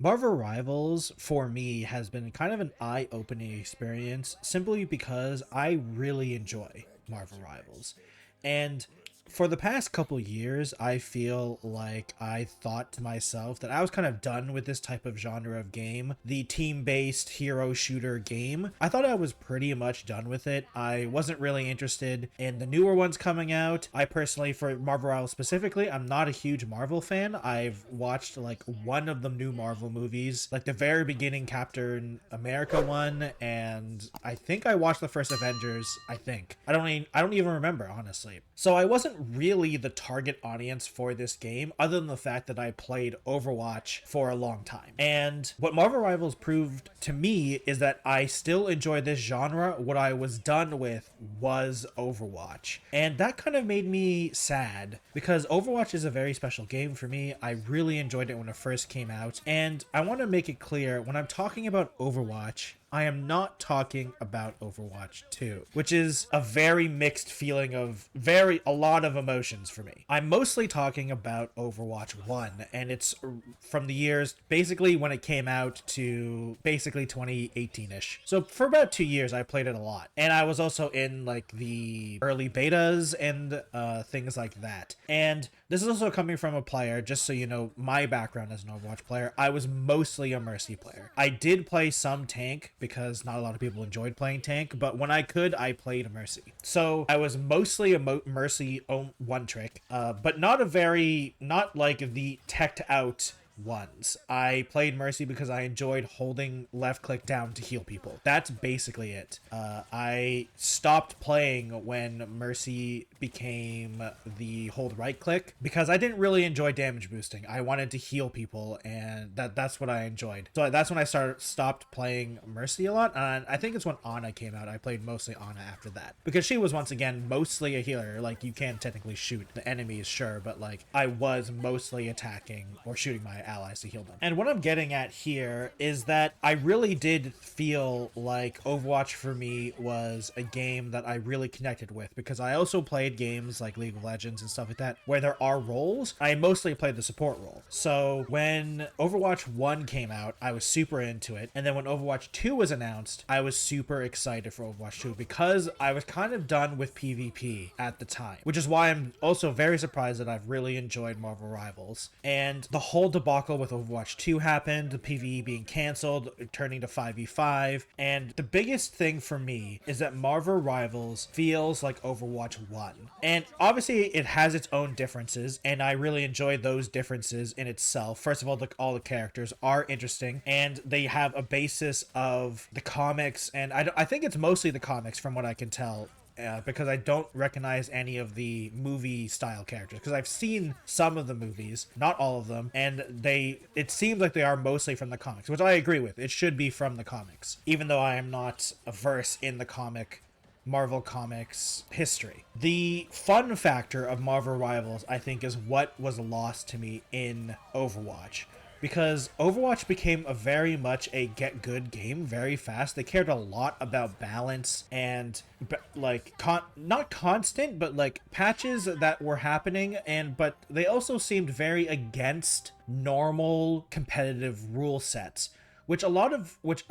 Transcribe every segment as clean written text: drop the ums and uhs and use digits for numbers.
Marvel Rivals for me has been kind of an eye-opening experience simply because I really enjoy Marvel Rivals. And for the past couple years, I feel like I thought to myself that I was kind of done with this type of genre of game, the team-based hero shooter game. I thought I was pretty much done with it. I wasn't really interested in the newer ones coming out. I personally, for Marvel Rivals specifically, I'm not a huge Marvel fan. I've watched like one of the new Marvel movies, like the very beginning Captain America one, and I think I watched the first Avengers. I don't even remember, honestly. So I wasn't really the target audience for this game, other than the fact that I played Overwatch for a long time. And what Marvel Rivals proved to me is that I still enjoy this genre. What I was done with was Overwatch. And that kind of made me sad because Overwatch is a very special game for me. I really enjoyed it when it first came out. And I want to make it clear, when I'm talking about Overwatch, I am not talking about Overwatch 2, which is a very mixed feeling of a lot of emotions for me. I'm mostly talking about Overwatch 1, and it's from the years basically when it came out to basically 2018-ish. So for about 2 years, I played it a lot. And I was also in like the early betas and things like that. And this is also coming from a player, just so you know, my background as an Overwatch player, I was mostly a Mercy player. I did play some tank because not a lot of people enjoyed playing tank, but when I could, I played Mercy. So I was mostly a Mercy one trick, but not like the teched out ones. I played Mercy because I enjoyed holding left click down to heal people. That's basically it. I stopped playing when Mercy became the hold right click because I didn't really enjoy damage boosting. I wanted to heal people, and that's what I enjoyed. So that's when I stopped playing Mercy a lot, and I think it's when Ana came out. I played mostly Ana after that because she was once again mostly a healer. Like, you can technically shoot the enemies, sure, but like I was mostly attacking or shooting my allies to heal them. And what I'm getting at here is that I really did feel like Overwatch for me was a game that I really connected with because I also played games like League of Legends and stuff like that where there are roles. I mostly played the support role. So when Overwatch 1 came out, I was super into it. And then when Overwatch 2 was announced, I was super excited for Overwatch 2 because I was kind of done with PvP at the time, which is why I'm also very surprised that I've really enjoyed Marvel Rivals. And the whole debacle with Overwatch 2 happened, the PvE being canceled, turning to 5v5, and the biggest thing for me is that Marvel Rivals feels like Overwatch 1. And obviously it has its own differences, and I really enjoy those differences in itself. First of all, all the characters are interesting, and they have a basis of the comics, and I think it's mostly the comics from what I can tell. Because I don't recognize any of the movie style characters, because I've seen some of the movies, not all of them, and it seems like they are mostly from the comics, which I agree with. It should be from the comics, even though I am not averse in the Marvel Comics history. The fun factor of Marvel Rivals, I think, is what was lost to me in Overwatch. Because Overwatch became a very much a get good game very fast. They cared a lot about balance and like not constant, but like patches that were happening, but they also seemed very against normal competitive rule sets, which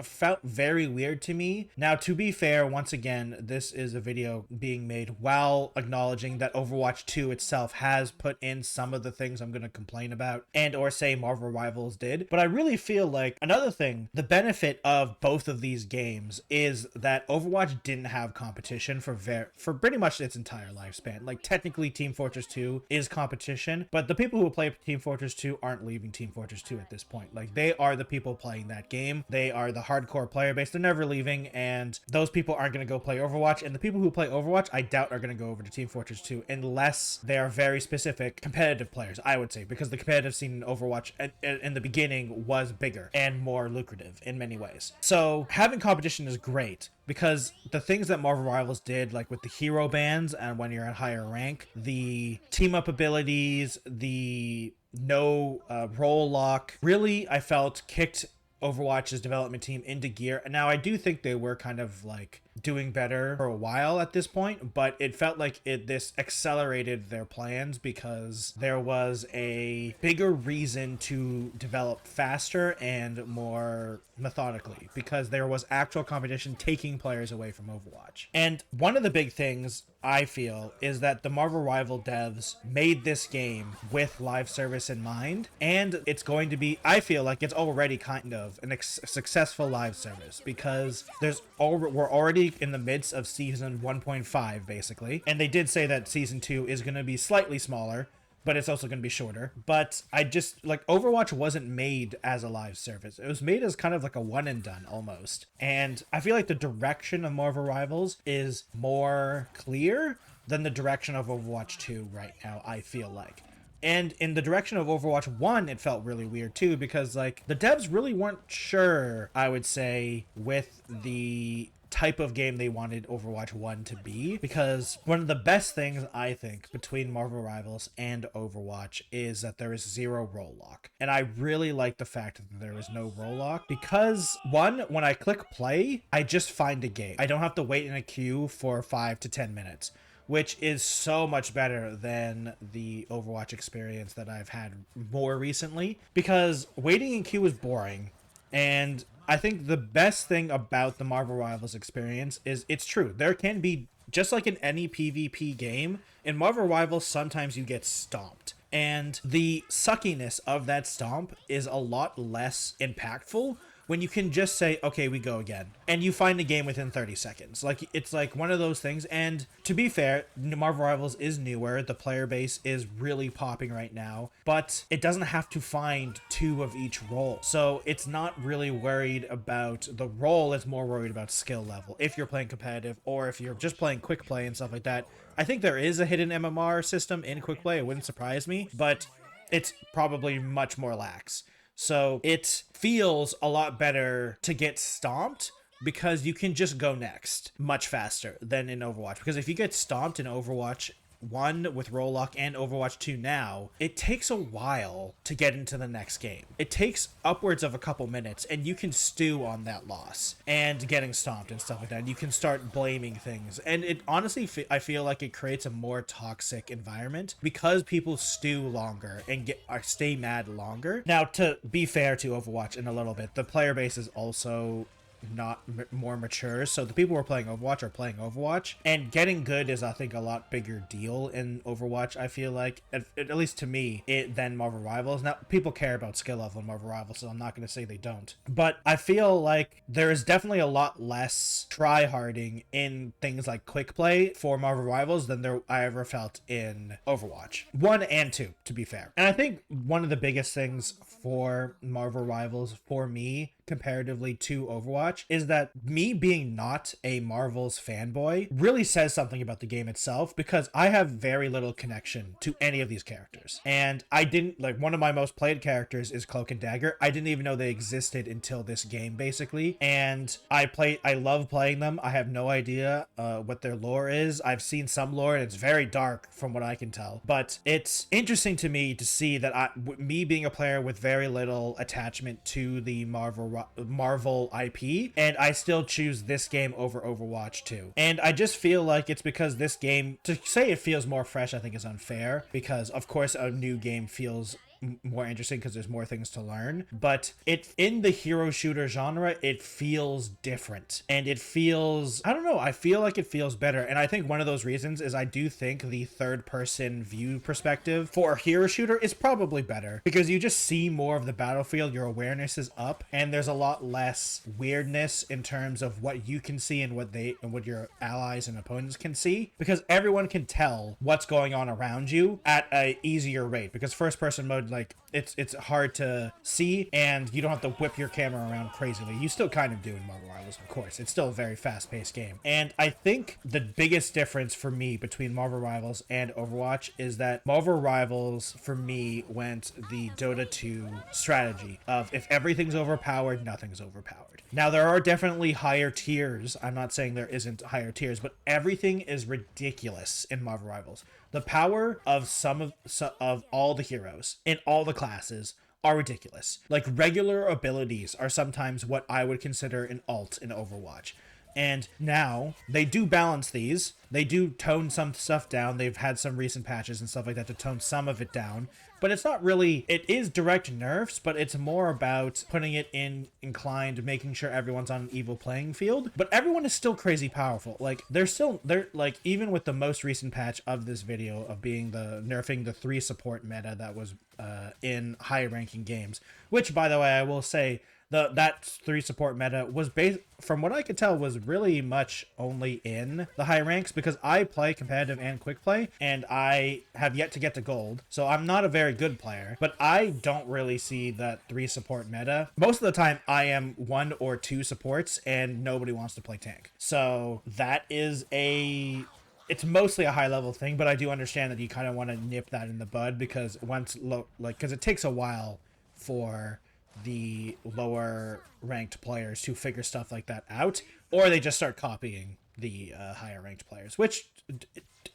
felt very weird to me. Now, to be fair, once again, this is a video being made while acknowledging that Overwatch 2 itself has put in some of the things I'm going to complain about and or say Marvel Rivals did. But I really feel like another thing, the benefit of both of these games is that Overwatch didn't have competition for pretty much its entire lifespan. Like, technically Team Fortress 2 is competition, but the people who play Team Fortress 2 aren't leaving Team Fortress 2 at this point. Like, they are the people playing that game. They are the hardcore player base. They're never leaving, and those people aren't going to go play Overwatch. And the people who play Overwatch, I doubt are going to go over to Team Fortress 2 unless they are very specific competitive players, I would say, because the competitive scene in Overwatch in the beginning was bigger and more lucrative in many ways. So having competition is great, because the things that Marvel Rivals did, like with the hero bans and when you're at higher rank, the team up abilities, the no role lock, really, I felt kicked Overwatch's development team into gear. And now I do think they were kind of like doing better for a while at this point, but it felt like this accelerated their plans because there was a bigger reason to develop faster and more methodically, because there was actual competition taking players away from Overwatch. And one of the big things I feel is that the Marvel Rival devs made this game with live service in mind, and it's going to be, I feel like it's already kind of an successful live service, because we're already in the midst of season 1.5 basically, and they did say that season 2 is going to be slightly smaller, but it's also going to be shorter. But I just, like, Overwatch wasn't made as a live service. It was made as kind of like a one and done almost. And I feel like the direction of Marvel Rivals is more clear than the direction of Overwatch 2 right now, I feel like. And in the direction of Overwatch 1, it felt really weird too, because like the devs really weren't sure, I would say, with the type of game they wanted Overwatch 1 to be, because one of the best things I think between Marvel Rivals and Overwatch is that there is zero role lock. And I really like the fact that there is no role lock, because one, when I click play, I just find a game. I don't have to wait in a queue for 5 to 10 minutes, which is so much better than the Overwatch experience that I've had more recently, because waiting in queue is boring. And I think the best thing about the Marvel Rivals experience is it's true. There can be, just like in any PvP game, in Marvel Rivals, sometimes you get stomped. And the suckiness of that stomp is a lot less impactful when you can just say, okay, we go again, and you find a game within 30 seconds. Like, it's like one of those things. And to be fair, Marvel Rivals is newer. The player base is really popping right now, but it doesn't have to find 2 of each role. So it's not really worried about the role. It's more worried about skill level. If you're playing competitive, or if you're just playing quick play and stuff like that. I think there is a hidden MMR system in quick play. It wouldn't surprise me, but it's probably much more lax. So it feels a lot better to get stomped, because you can just go next much faster than in Overwatch. Because if you get stomped in Overwatch 1 with role lock and Overwatch 2 now, it takes a while to get into the next game. It takes upwards of a couple minutes, and you can stew on that loss and getting stomped and stuff like that. And you can start blaming things. And it honestly, I feel like it creates a more toxic environment because people stew longer and stay mad longer. Now, to be fair to Overwatch in a little bit, the player base is also not more mature, so the people who are playing Overwatch are playing Overwatch, and getting good is, I think, a lot bigger deal in Overwatch, I feel like, at least to me, than Marvel Rivals. Now, people care about skill level in Marvel Rivals, so I'm not going to say they don't, but I feel like there is definitely a lot less try-harding in things like quick play for Marvel Rivals than I ever felt in Overwatch 1 and 2, to be fair. And I think one of the biggest things for Marvel Rivals, for me, comparatively to Overwatch, is that me being not a Marvel's fanboy really says something about the game itself, because I have very little connection to any of these characters. And I didn't, like, one of my most played characters is Cloak and Dagger. I didn't even know they existed until this game, basically. And I love playing them. I have no idea what their lore is. I've seen some lore, and it's very dark from what I can tell. But it's interesting to me to see that me being a player with very little attachment to the Marvel IP, and I still choose this game over Overwatch 2. And I just feel like it's because this game, to say it feels more fresh, I think is unfair, because of course a new game feels more interesting because there's more things to learn, but in the hero shooter genre, it feels different, and it feels, I don't know, I feel like it feels better. And I think one of those reasons is I do think the third person view perspective for a hero shooter is probably better, because you just see more of the battlefield, your awareness is up, and there's a lot less weirdness in terms of what you can see and what your allies and opponents can see, because everyone can tell what's going on around you at a easier rate, because first person mode, like, it's hard to see, and you don't have to whip your camera around crazily. You still kind of do in Marvel Rivals, of course. It's still a very fast-paced game. And I think the biggest difference for me between Marvel Rivals and Overwatch is that Marvel Rivals, for me, went the Dota 2 strategy of, if everything's overpowered, nothing's overpowered. Now, there are definitely higher tiers. I'm not saying there isn't higher tiers, but everything is ridiculous in Marvel Rivals. The power of some of all the heroes in all the classes are ridiculous. Like, regular abilities are sometimes what I would consider an alt in Overwatch. And now they do balance these. They do tone some stuff down. They've had some recent patches and stuff like that to tone some of it down. But it's not really, it is direct nerfs, but it's more about putting it in inclined, making sure everyone's on an equal playing field. But everyone is still crazy powerful. Like, they're like, even with the most recent patch of this video of being the nerfing the 3 support meta that was in high ranking games, which, by the way, I will say, that 3 support meta was based, from what I could tell, was really much only in the high ranks, because I play competitive and quick play, and I have yet to get to gold, so I'm not a very good player, but I don't really see that 3 support meta. Most of the time I am 1 or 2 supports and nobody wants to play tank, so that is it's mostly a high level thing, but I do understand that you kind of want to nip that in the bud, because because it takes a while for the lower ranked players to figure stuff like that out, or they just start copying the higher ranked players, which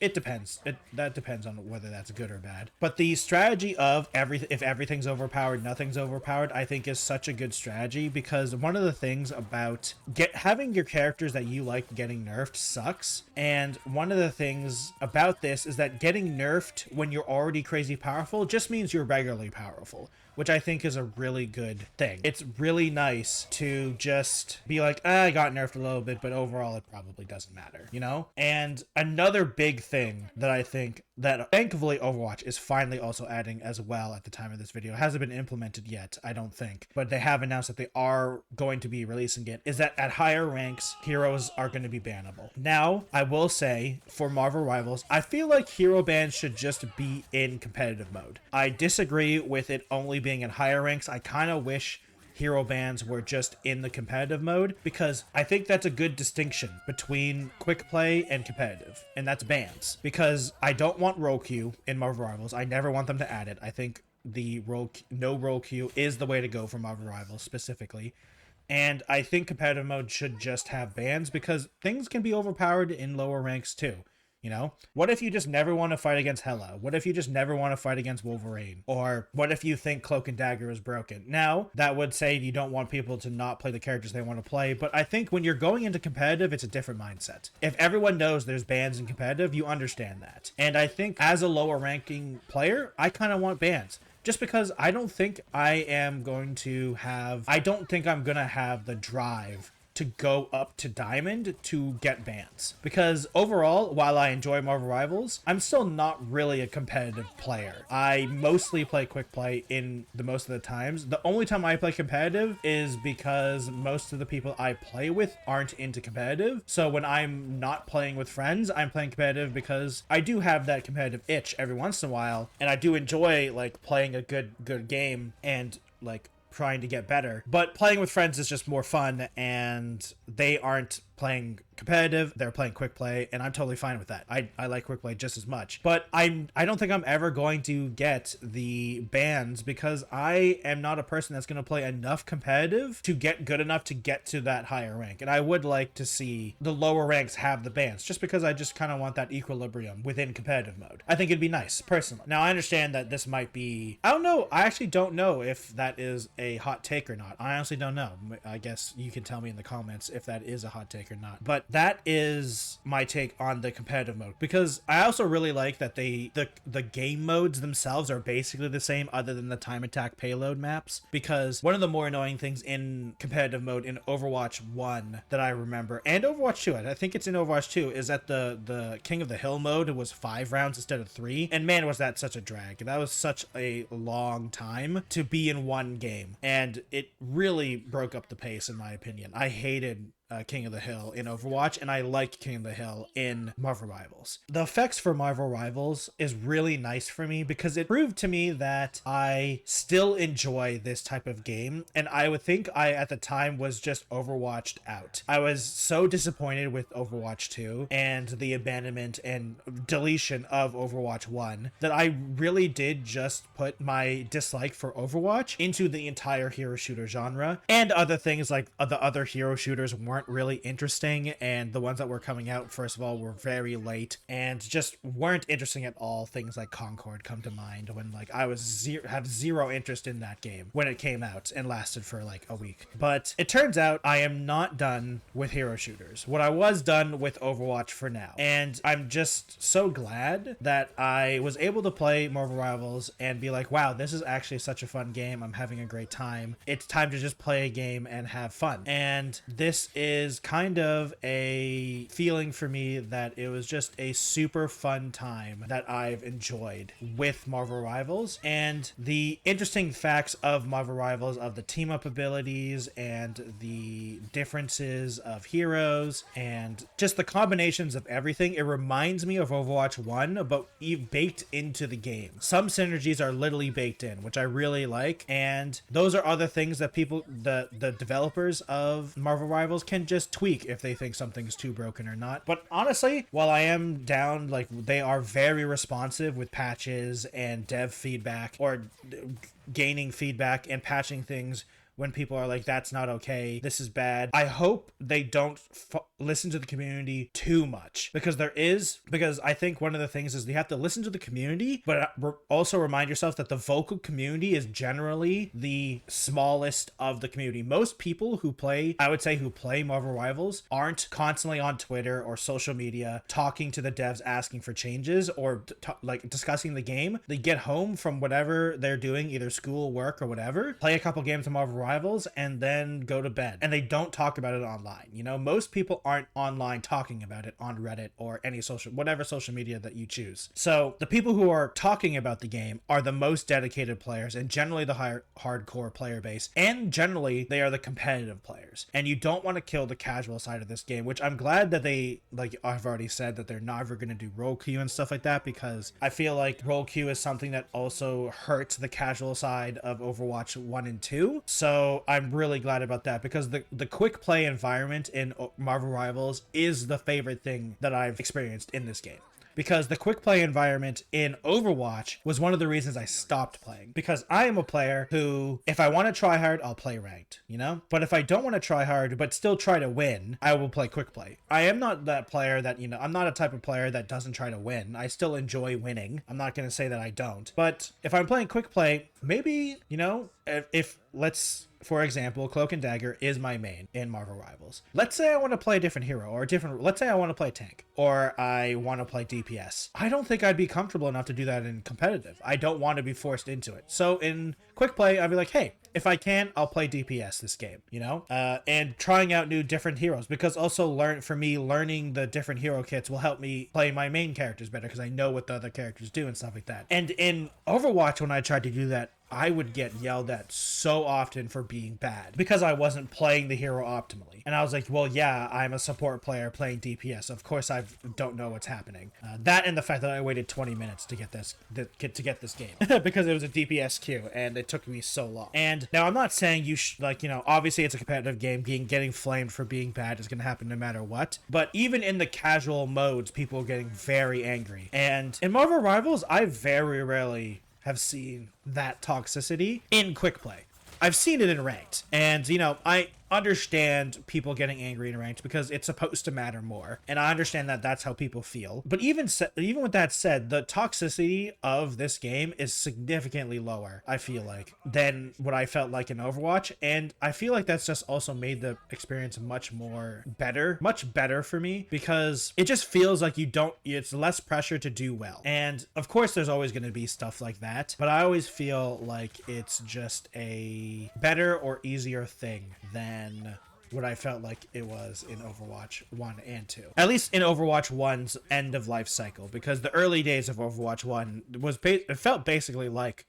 it depends. That depends on whether that's good or bad. But the strategy of if everything's overpowered, nothing's overpowered, I think is such a good strategy, because one of the things about having your characters that you like getting nerfed sucks. And one of the things about this is that getting nerfed when you're already crazy powerful just means you're regularly powerful, which I think is a really good thing. It's really nice to just be like, I got nerfed a little bit, but overall it probably doesn't matter, you know? And another big thing that I think that thankfully Overwatch is finally also adding as well at the time of this video, it hasn't been implemented yet, I don't think, but they have announced that they are going to be releasing it, is that at higher ranks, heroes are going to be bannable. Now, I will say, for Marvel Rivals, I feel like hero bans should just be in competitive mode. I disagree with it only being in higher ranks. I kind of wish hero bans were just in the competitive mode, because I think that's a good distinction between quick play and competitive, and that's bans, because I don't want role queue in Marvel Rivals. I never want them to add it. I think the no role queue is the way to go for Marvel Rivals specifically, and I think competitive mode should just have bans, because things can be overpowered in lower ranks too. You know, what if you just never want to fight against Hela? What if you just never want to fight against Wolverine? Or what if you think Cloak and Dagger is broken? Now, that would say you don't want people to not play the characters they want to play, but I think when you're going into competitive, it's a different mindset. If everyone knows there's bans in competitive, you understand that. And I think as a lower ranking player, I kind of want bans. Just because I don't think I'm going to have the drive to go up to Diamond to get bans. Because overall, while I enjoy Marvel Rivals, I'm still not really a competitive player. I mostly play quick play in the most of the times. The only time I play competitive is because most of the people I play with aren't into competitive. So when I'm not playing with friends, I'm playing competitive because I do have that competitive itch every once in a while, and I do enjoy like playing a good game and like trying to get better. But playing with friends is just more fun, and they aren't playing competitive, they're playing quick play, and I'm totally fine with that. I like quick play just as much. But I don't think I'm ever going to get the bans, because I am not a person that's going to play enough competitive to get good enough to get to that higher rank. And I would like to see the lower ranks have the bans, just because I just kind of want that equilibrium within competitive mode. I think it'd be nice, personally. Now, I understand that this might be, I don't know, I actually don't know if that is a hot take or not. I honestly don't know. I guess you can tell me in the comments if that is a hot take or not. But that is my take on the competitive mode, because I also really like that the game modes themselves are basically the same, other than the time attack payload maps. Because one of the more annoying things in competitive mode in Overwatch 1 that I remember, and Overwatch 2, I think it's in Overwatch 2, is that the King of the Hill mode was 5 rounds instead of 3, and man, was that such a drag. That was such a long time to be in one game, and it really broke up the pace, in my opinion. I hated King of the Hill in Overwatch, and I like King of the Hill in Marvel Rivals. The effects for Marvel Rivals is really nice for me, because it proved to me that I still enjoy this type of game, and I would think I at the time was just Overwatched out. I was so disappointed with Overwatch 2 and the abandonment and deletion of Overwatch 1 that I really did just put my dislike for Overwatch into the entire hero shooter genre, and other things like the other hero shooters weren't weren't really interesting, and the ones that were coming out, first of all, were very late and just weren't interesting at all. Things like Concord come to mind, when like I was have zero interest in that game when it came out and lasted for like a week. But it turns out I am not done with hero shooters. What I was done with Overwatch for now, and I'm just so glad that I was able to play Marvel Rivals and be like, wow, this is actually such a fun game. I'm having a great time. It's time to just play a game and have fun. And this is kind of a feeling for me that it was just a super fun time that I've enjoyed with Marvel Rivals. And the interesting facts of Marvel Rivals, of the team up abilities and the differences of heroes and just the combinations of everything, it reminds me of Overwatch 1, but baked into the game. Some synergies are literally baked in, which I really like, and those are other things that people, the developers of Marvel Rivals, can just tweak if they think something's too broken or not. But honestly, while I am down, like, they are very responsive with patches and dev feedback, or gaining feedback and patching things when people are like, that's not okay, this is bad. I hope they don't listen to the community too much, because I think one of the things is you have to listen to the community, but also remind yourself that the vocal community is generally the smallest of the community. Most people who play, I would say, who play Marvel Rivals aren't constantly on Twitter or social media talking to the devs asking for changes or like discussing the game. They get home from whatever they're doing, either school, work, or whatever, play a couple games of Marvel Rivals, and then go to bed. And they don't talk about it online. You know, most people aren't online talking about it on Reddit or any whatever social media that you choose. So the people who are talking about the game are the most dedicated players, and generally the hardcore player base, and generally they are the competitive players. And you don't want to kill the casual side of this game, which I'm glad that they, like I've already said, that they're never going to do role queue and stuff like that, because I feel like role queue is something that also hurts the casual side of Overwatch 1 and 2. So I'm really glad about that, because the quick play environment in Marvel Rivals is the favorite thing that I've experienced in this game. Because the quick play environment in Overwatch was one of the reasons I stopped playing. Because I am a player who, if I want to try hard, I'll play ranked, you know? But if I don't want to try hard, but still try to win, I will play quick play. I am not that player that, you know, I'm not a type of player that doesn't try to win. I still enjoy winning. I'm not going to say that I don't. But if I'm playing quick play, maybe, you know, if for example, Cloak and Dagger is my main in Marvel Rivals. Let's say I want to play a different hero, or let's say I want to play tank, or I want to play DPS. I don't think I'd be comfortable enough to do that in competitive. I don't want to be forced into it. So in quick play, I'd be like, hey, if I can, I'll play DPS this game, you know? And trying out different heroes, because also learning the different hero kits will help me play my main characters better, because I know what the other characters do and stuff like that. And in Overwatch, when I tried to do that, I would get yelled at so often for being bad because I wasn't playing the hero optimally. And I was like, well, yeah, I'm a support player playing DPS. Of course, I don't know what's happening. That and the fact that I waited 20 minutes to get this game because it was a DPS queue and it took me so long. And now I'm not saying you like, you know, obviously it's a competitive game. Getting flamed for being bad is going to happen no matter what. But even in the casual modes, people are getting very angry. And in Marvel Rivals, I very rarely have seen that toxicity in quick play. I've seen it in ranked, and you know, I understand people getting angry in ranked because it's supposed to matter more, and I understand that that's how people feel. But even with that said, the toxicity of this game is significantly lower, I feel like, than what I felt like in Overwatch, and I feel like that's just also made the experience much better for me, because it just feels like it's less pressure to do well. And of course there's always going to be stuff like that, but I always feel like it's just a better or easier thing than what I felt like it was in Overwatch 1 and 2. At least in Overwatch 1's end of life cycle, because the early days of Overwatch 1 it felt basically like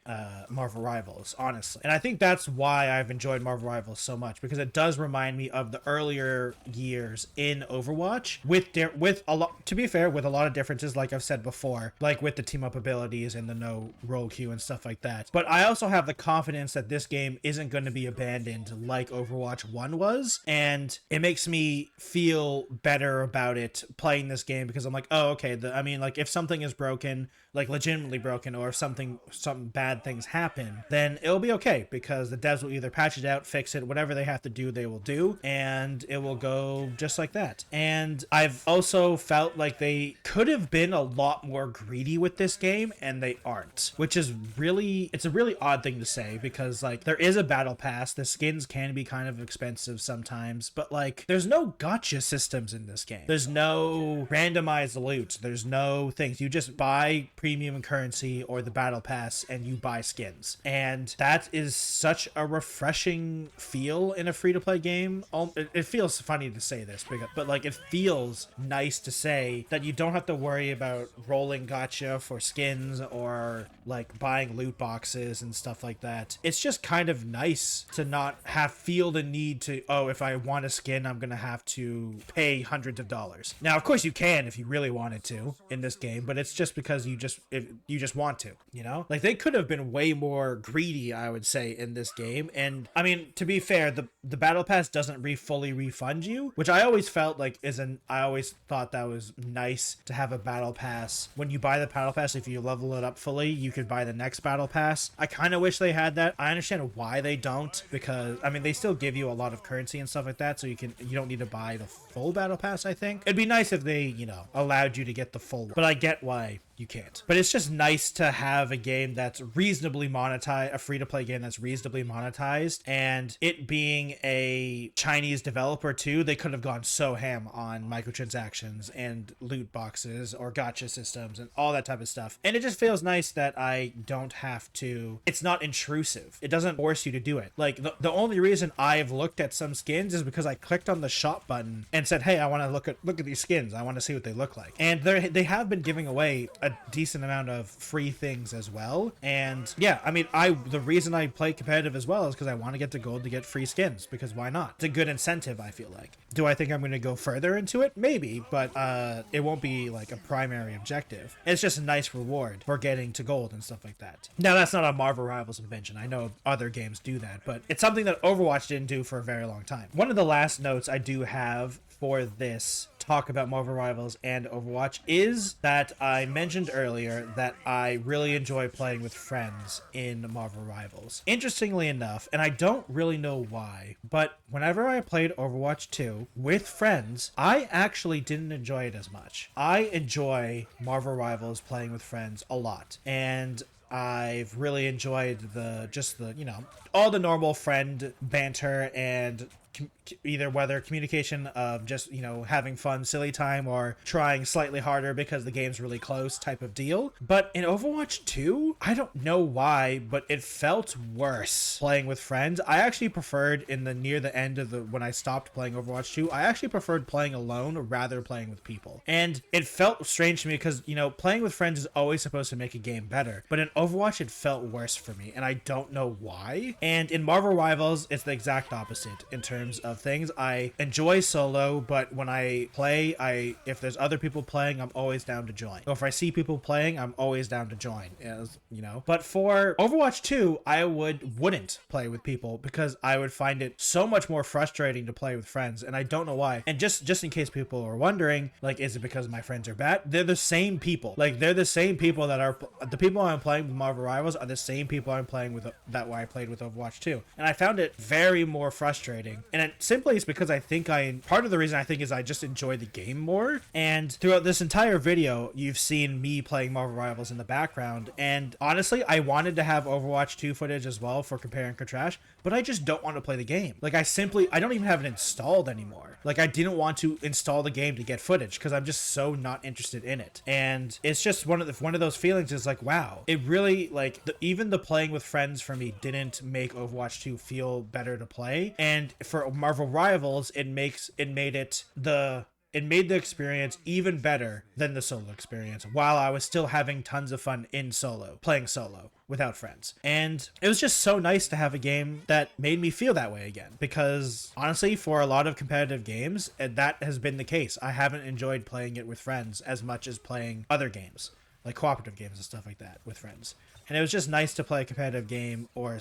Marvel Rivals, honestly. And I think that's why I've enjoyed Marvel Rivals so much, because it does remind me of the earlier years in Overwatch with a lot, to be fair, with a lot of differences, like I've said before, like with the team up abilities and the no role queue and stuff like that. But I also have the confidence that this game isn't going to be abandoned like Overwatch 1 was. and it makes me feel better about it playing this game, because I'm like, oh, okay, I mean, like, if something is broken, like legitimately broken, or if some bad things happen, then it'll be okay, because the devs will either patch it out, fix it, whatever they have to do, they will do, and it will go just like that. And I've also felt like they could have been a lot more greedy with this game, and they aren't, which is really, it's a really odd thing to say, because like, there is a battle pass, the skins can be kind of expensive sometimes, but like, there's no gotcha systems in this game. There's no randomized loot, there's no things. You just buy premium currency or the battle pass and you buy skins, and that is such a refreshing feel in a free-to-play game. It feels funny to say this, but like, it feels nice to say that you don't have to worry about rolling gotcha for skins or like buying loot boxes and stuff like that. It's just kind of nice to not feel the need to, oh, if I want a skin, I'm gonna have to pay hundreds of dollars. Now, of course you can if you really wanted to in this game, but it's just because you just want to, you know? Like, they could have been way more greedy, I would say, in this game. And I mean, to be fair, the battle pass doesn't fully refund you, which I always felt like I always thought that was nice to have a battle pass. When you buy the battle pass, if you level it up fully, you could buy the next battle pass. I kind of wish they had that. I understand why they don't, because I mean, they still give you a lot of currency and stuff like that, so you don't need to buy the full battle pass. I think it'd be nice if they, you know, allowed you to get the full one, but I get why you can't. But it's just nice to have a game that's reasonably monetized, a free-to-play game that's reasonably monetized, and it being a Chinese developer too, they could have gone so ham on microtransactions and loot boxes or gotcha systems and all that type of stuff. And it just feels nice that I don't have to, it's not intrusive. It doesn't force you to do it. Like, the only reason I've looked at some skins is because I clicked on the shop button and said, hey, I want to look at these skins. I want to see what they look like. And they have been giving away a decent amount of free things as well. And yeah, I mean, the reason I play competitive as well is because I want to get to gold to get free skins, because why not? It's a good incentive, I feel like. Do I think I'm going to go further into it? Maybe, but it won't be like a primary objective. It's just a nice reward for getting to gold and stuff like that. Now, that's not a Marvel Rivals invention. I know other games do that, but it's something that Overwatch didn't do for a very long time. One of the last notes I do have for this talk about Marvel Rivals and Overwatch is that I mentioned earlier that I really enjoy playing with friends in Marvel Rivals. Interestingly enough, and I don't really know why, but whenever I played Overwatch 2 with friends, I actually didn't enjoy it as much. I enjoy Marvel Rivals playing with friends a lot, and I've really enjoyed you know, all the normal friend banter and either whether communication of just, you know, having fun, silly time, or trying slightly harder because the game's really close type of deal. But in Overwatch 2, I don't know why, but it felt worse playing with friends. I actually preferred near the end of when I stopped playing Overwatch 2, I actually preferred playing alone rather playing with people. And it felt strange to me because, you know, playing with friends is always supposed to make a game better. But in Overwatch, it felt worse for me, and I don't know why. And in Marvel Rivals, it's the exact opposite in terms of things. I enjoy solo, but when I play, if there's other people playing, I'm always down to join. Or if I see people playing, I'm always down to join, you know. But for Overwatch 2, I wouldn't play with people because I would find it so much more frustrating to play with friends, and I don't know why. And just in case people are wondering, like, is it because my friends are bad? They're the same people. Like, they're the same people that are the people I'm playing with Marvel Rivals are the same people I'm playing with that I played with Overwatch 2. And I found it very more frustrating. And it simply is because part of the reason I think is I just enjoy the game more. And throughout this entire video, you've seen me playing Marvel Rivals in the background. And honestly, I wanted to have Overwatch 2 footage as well for compare and contrast, but I just don't want to play the game. Like, I don't even have it installed anymore. Like, I didn't want to install the game to get footage because I'm just so not interested in it. And it's just one of those feelings is like, wow, it really, like, even the playing with friends for me didn't make Overwatch 2 feel better to play. And for Marvel Rivals, it made the experience even better than the solo experience, while I was still having tons of fun playing solo without friends. And it was just so nice to have a game that made me feel that way again, because honestly, for a lot of competitive games, that has been the case. I haven't enjoyed playing it with friends as much as playing other games, like cooperative games and stuff like that with friends. And it was just nice to play a competitive game or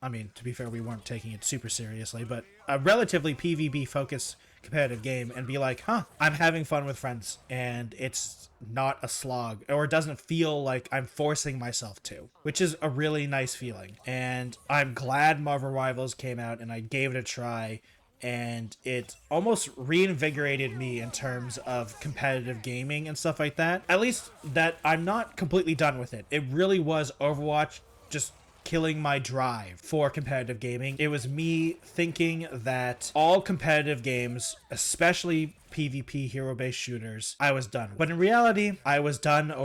I mean, to be fair, we weren't taking it super seriously, but a relatively PvP focused competitive game and be like, huh, I'm having fun with friends and it's not a slog, or it doesn't feel like I'm forcing myself to, which is a really nice feeling. And I'm glad Marvel Rivals came out and I gave it a try, and it almost reinvigorated me in terms of competitive gaming and stuff like that. At least that I'm not completely done with it. It really was Overwatch just killing my drive for competitive gaming. It was me thinking that all competitive games, especially PvP hero-based shooters, I was done with. But in reality, I was done with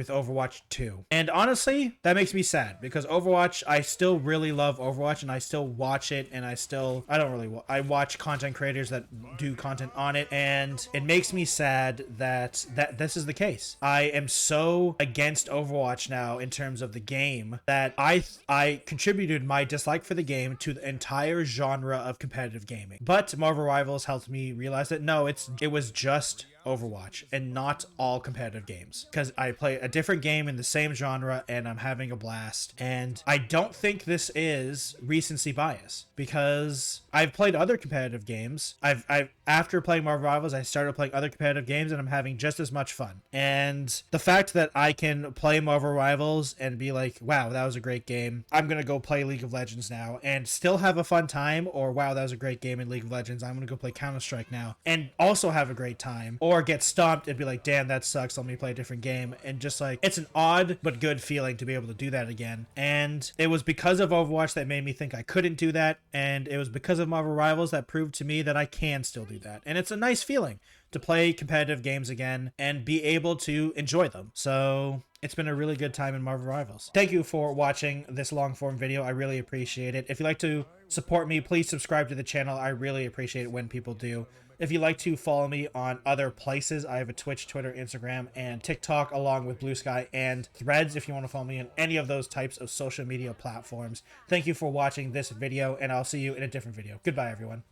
Overwatch 2. And honestly, that makes me sad because Overwatch, I still really love Overwatch and I still watch it, and I watch content creators that do content on it, and it makes me sad that this is the case. I am so against Overwatch now in terms of the game that I contributed my dislike for the game to the entire genre of competitive gaming. But Marvel Rivals helped me realize that no, it was just Overwatch and not all competitive games, because I play a different game in the same genre and I'm having a blast. And I don't think this is recency bias, because I've played other competitive games. I've after playing Marvel Rivals, I started playing other competitive games and I'm having just as much fun. And the fact that I can play Marvel Rivals and be like, wow, that was a great game, I'm gonna go play League of Legends now and still have a fun time, or wow, that was a great game in League of Legends, I'm gonna go play Counter-Strike now and also have a great time, or get stomped and be like, damn, that sucks, let me play a different game. And just like, it's an odd but good feeling to be able to do that again. And it was because of Overwatch that made me think I couldn't do that, and it was because of Marvel Rivals that proved to me that I can still do that. And it's a nice feeling to play competitive games again and be able to enjoy them. So it's been a really good time in Marvel Rivals. Thank you for watching this long form video. I really appreciate it. If you'd like to support me, please subscribe to the channel. I really appreciate it when people do. If you'd like to follow me on other places, I have a Twitch, Twitter, Instagram, and TikTok, along with Blue Sky and Threads if you want to follow me on any of those types of social media platforms. Thank you for watching this video, and I'll see you in a different video. Goodbye, everyone.